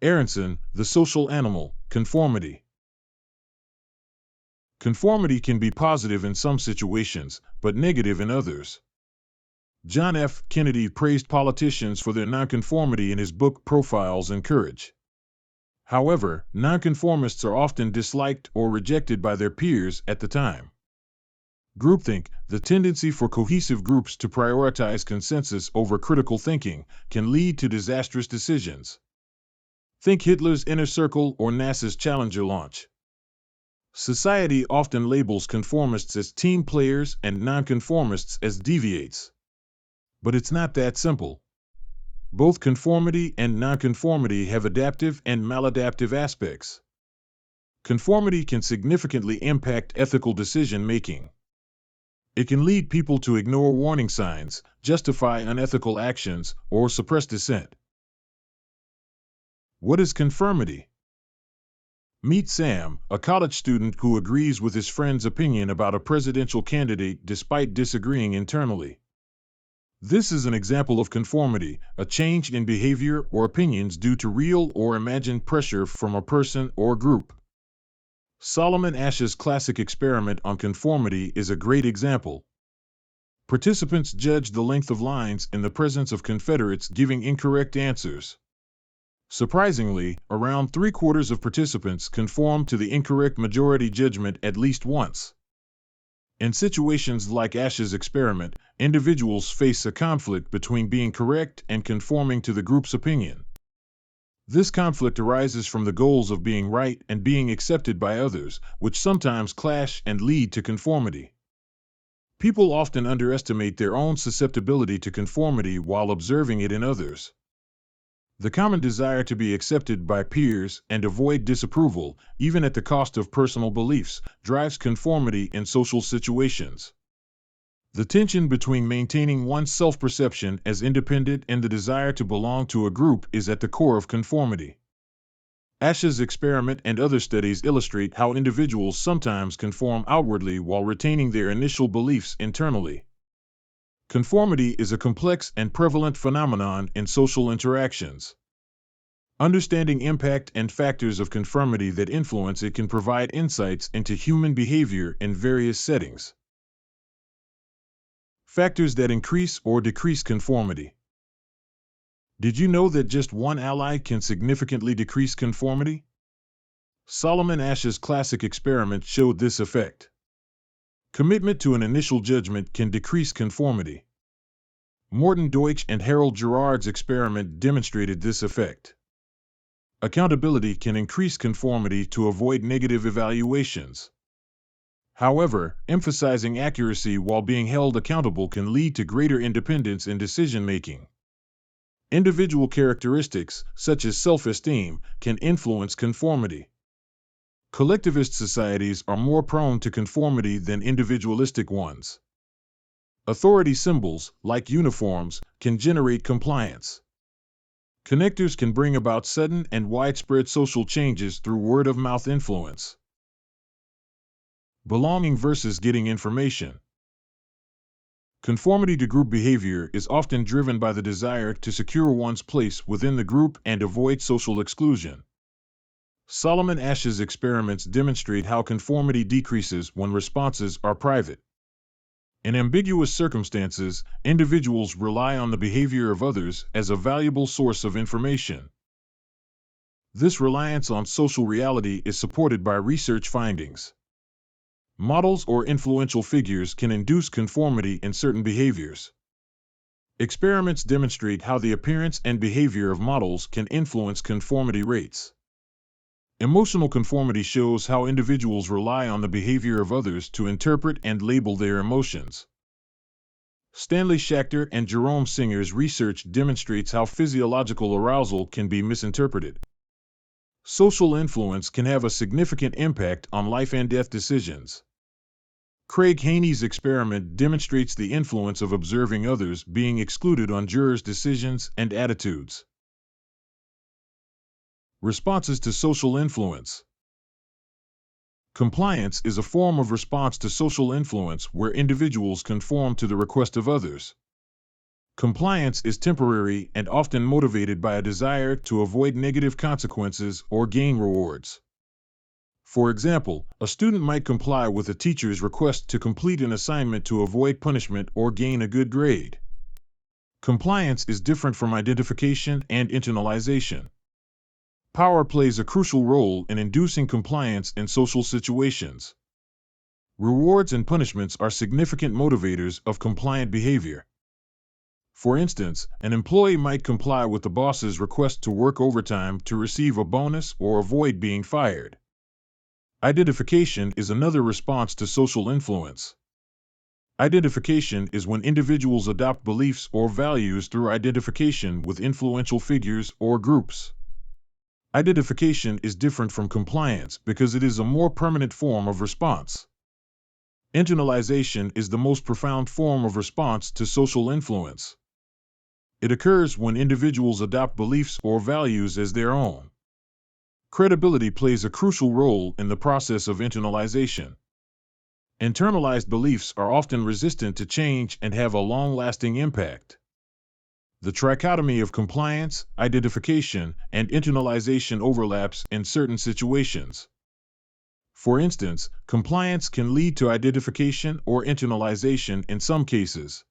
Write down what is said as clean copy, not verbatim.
Aronson, The Social Animal, Conformity. Conformity can be positive in some situations, but negative in others. John F. Kennedy praised politicians for their nonconformity in his book Profiles in Courage. However, nonconformists are often disliked or rejected by their peers at the time. Groupthink, the tendency for cohesive groups to prioritize consensus over critical thinking, can lead to disastrous decisions. Think Hitler's Inner Circle or NASA's Challenger launch. Society often labels conformists as team players and nonconformists as deviates. But it's not that simple. Both conformity and nonconformity have adaptive and maladaptive aspects. Conformity can significantly impact ethical decision-making. It can lead people to ignore warning signs, justify unethical actions, or suppress dissent. What is conformity? Meet Sam, a college student who agrees with his friend's opinion about a presidential candidate despite disagreeing internally. This is an example of conformity, a change in behavior or opinions due to real or imagined pressure from a person or group. Solomon Asch's classic experiment on conformity is a great example. Participants judged the length of lines in the presence of Confederates giving incorrect answers. Surprisingly, around 3/4 of participants conformed to the incorrect majority judgment at least once. In situations like Asch's experiment, individuals face a conflict between being correct and conforming to the group's opinion. This conflict arises from the goals of being right and being accepted by others, which sometimes clash and lead to conformity. People often underestimate their own susceptibility to conformity while observing it in others. The common desire to be accepted by peers and avoid disapproval, even at the cost of personal beliefs, drives conformity in social situations. The tension between maintaining one's self-perception as independent and the desire to belong to a group is at the core of conformity. Asch's experiment and other studies illustrate how individuals sometimes conform outwardly while retaining their initial beliefs internally. Conformity is a complex and prevalent phenomenon in social interactions. Understanding impact and factors of conformity that influence it can provide insights into human behavior in various settings. Factors that increase or decrease conformity. Did you know that just one ally can significantly decrease conformity? Solomon Asch's classic experiment showed this effect. Commitment to an initial judgment can decrease conformity. Morton Deutsch and Harold Gerard's experiment demonstrated this effect. Accountability can increase conformity to avoid negative evaluations. However, emphasizing accuracy while being held accountable can lead to greater independence in decision-making. Individual characteristics, such as self-esteem, can influence conformity. Collectivist societies are more prone to conformity than individualistic ones. Authority symbols, like uniforms, can generate compliance. Connectors can bring about sudden and widespread social changes through word-of-mouth influence. Belonging versus getting information. Conformity to group behavior is often driven by the desire to secure one's place within the group and avoid social exclusion. Solomon Asch's experiments demonstrate how conformity decreases when responses are private. In ambiguous circumstances, individuals rely on the behavior of others as a valuable source of information. This reliance on social reality is supported by research findings. Models or influential figures can induce conformity in certain behaviors. Experiments demonstrate how the appearance and behavior of models can influence conformity rates. Emotional conformity shows how individuals rely on the behavior of others to interpret and label their emotions. Stanley Schachter and Jerome Singer's research demonstrates how physiological arousal can be misinterpreted. Social influence can have a significant impact on life and death decisions. Craig Haney's experiment demonstrates the influence of observing others being excluded on jurors' decisions and attitudes. Responses to social influence. Compliance is a form of response to social influence where individuals conform to the request of others. Compliance is temporary and often motivated by a desire to avoid negative consequences or gain rewards. For example, a student might comply with a teacher's request to complete an assignment to avoid punishment or gain a good grade. Compliance is different from identification and internalization. Power plays a crucial role in inducing compliance in social situations. Rewards and punishments are significant motivators of compliant behavior. For instance, an employee might comply with the boss's request to work overtime to receive a bonus or avoid being fired. Identification is another response to social influence. Identification is when individuals adopt beliefs or values through identification with influential figures or groups. Identification is different from compliance because it is a more permanent form of response. Internalization is the most profound form of response to social influence. It occurs when individuals adopt beliefs or values as their own. Credibility plays a crucial role in the process of internalization. Internalized beliefs are often resistant to change and have a long-lasting impact. The trichotomy of compliance, identification, and internalization overlaps in certain situations. For instance, compliance can lead to identification or internalization in some cases.